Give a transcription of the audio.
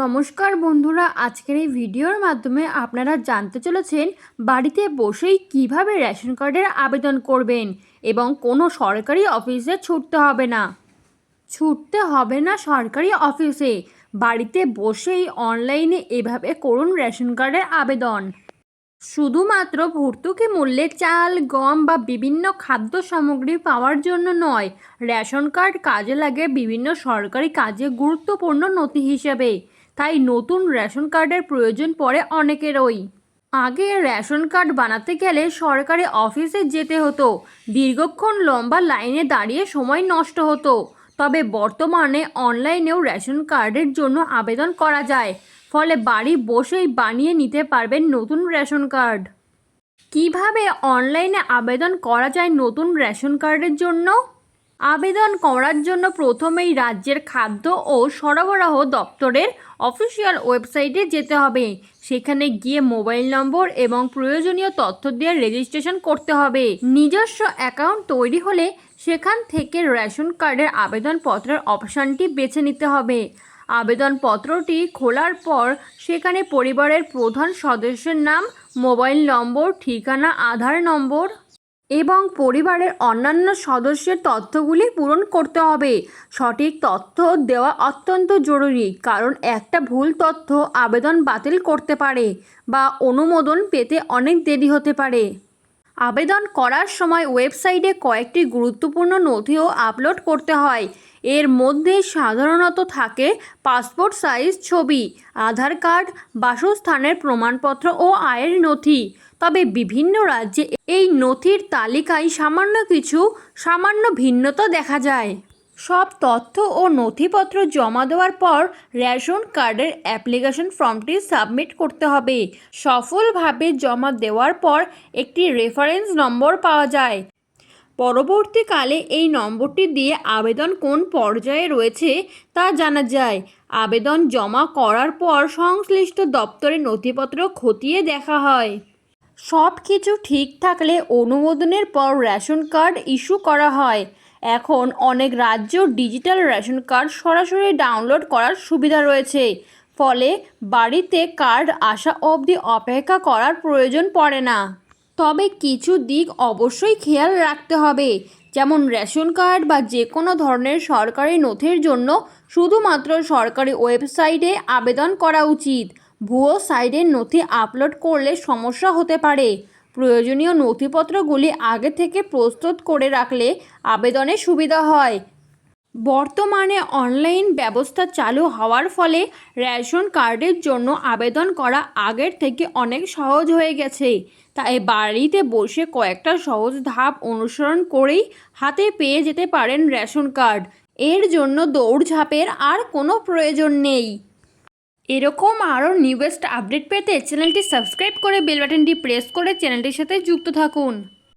নমস্কার বন্ধুরা, আজকের এই ভিডিওর মাধ্যমে আপনারা জানতে চলেছেন বাড়িতে বসেই কিভাবে রেশন কার্ডের আবেদন করবেন এবং কোনো সরকারি অফিসে ছুটতে হবে না সরকারি অফিসে। বাড়িতে বসেই অনলাইনে এভাবে করুন রেশন কার্ডের আবেদন। শুধুমাত্র ভর্তুকি মূল্যে চাল, গম বা বিভিন্ন খাদ্য সামগ্রী পাওয়ার জন্য নয়, রেশন কার্ড কাজে লাগে বিভিন্ন সরকারি কাজে গুরুত্বপূর্ণ নথি হিসেবে। তাই নতুন রেশন কার্ডের প্রয়োজন পড়ে অনেকেরই। আগে রেশন কার্ড বানাতে গেলে সরকারি অফিসে যেতে হতো, দীর্ঘক্ষণ লম্বা লাইনে দাঁড়িয়ে সময় নষ্ট হতো। তবে বর্তমানে অনলাইনেও রেশন কার্ডের জন্য আবেদন করা যায়, ফলে বাড়ি বসেই বানিয়ে নিতে পারবেন নতুন রেশন কার্ড। কিভাবে অনলাইনে আবেদন করা যায় নতুন রেশন কার্ডের জন্য? আবেদন করার জন্য প্রথমেই রাজ্যের খাদ্য ও সরবরাহ দপ্তরের অফিসিয়াল ওয়েবসাইটে যেতে হবে। সেখানে গিয়ে মোবাইল নম্বর এবং প্রয়োজনীয় তথ্য দিয়ে রেজিস্ট্রেশন করতে হবে। নিজস্ব অ্যাকাউন্ট তৈরি হলে সেখান থেকে রেশন কার্ডের আবেদনপত্রের অপশানটি বেছে নিতে হবে। আবেদনপত্রটি খোলার পর সেখানে পরিবারের প্রধান সদস্যের নাম, মোবাইল নম্বর, ঠিকানা, আধার নম্বর এবং পরিবারের অন্যান্য সদস্যের তথ্যগুলি পূরণ করতে হবে। সঠিক তথ্য দেওয়া অত্যন্ত জরুরি, কারণ একটা ভুল তথ্য আবেদন বাতিল করতে পারে বা অনুমোদন পেতে অনেক দেরি হতে পারে। আবেদন করার সময় ওয়েবসাইটে কয়েকটি গুরুত্বপূর্ণ নথিও আপলোড করতে হয়। এর মধ্যে সাধারণত থাকে পাসপোর্ট সাইজ ছবি, আধার কার্ড, বাসস্থানের প্রমাণপত্র ও আয়ের নথি। তবে বিভিন্ন রাজ্যে এই নথির তালিকায় সামান্য ভিন্নতা দেখা যায়। সব তথ্য ও নথিপত্র জমা দেওয়ার পর রেশন কার্ডের অ্যাপ্লিকেশন ফর্মটি সাবমিট করতে হবে। সফলভাবে জমা দেওয়ার পর একটি রেফারেন্স নম্বর পাওয়া যায়। পরবর্তীকালে এই নম্বরটি দিয়ে আবেদন কোন পর্যায়ে রয়েছে তা জানা যায়। আবেদন জমা করার পর সংশ্লিষ্ট দপ্তরের নথিপত্র খতিয়ে দেখা হয়। সব কিছু ঠিক থাকলে অনুমোদনের পর রেশন কার্ড ইস্যু করা হয়। এখন অনেক রাজ্য ডিজিটাল রেশন কার্ড সরাসরি ডাউনলোড করার সুবিধা রয়েছে, ফলে বাড়িতে কার্ড আসা অবধি অপেক্ষা করার প্রয়োজন পড়ে না। তবে কিছু দিক অবশ্যই খেয়াল রাখতে হবে, যেমন রেশন কার্ড বা যে কোনো ধরনের সরকারি নথির জন্য শুধুমাত্র সরকারি ওয়েবসাইটে আবেদন করা উচিত। ভুয়ো সাইটে নথি আপলোড করলে সমস্যা হতে পারে। প্রয়োজনীয় নথিপত্রগুলি আগে থেকে প্রস্তুত করে রাখলে আবেদনে সুবিধা হয়। বর্তমানে অনলাইন ব্যবস্থা চালু হওয়ার ফলে রেশন কার্ডের জন্য আবেদন করা আগের থেকে অনেক সহজ হয়ে গেছে। তাই বাড়িতে বসে কয়েকটা সহজ ধাপ অনুসরণ করেই হাতে পেয়ে যেতে পারেন রেশন কার্ড। এর জন্য দৌড়ঝাঁপের আর কোনো প্রয়োজন নেই। এরকম আরও নিউজেস্ট আপডেট পেতে চ্যানেলটি সাবস্ক্রাইব করে বেল বাটনটি প্রেস করে চ্যানেলটির সাথে যুক্ত থাকুন।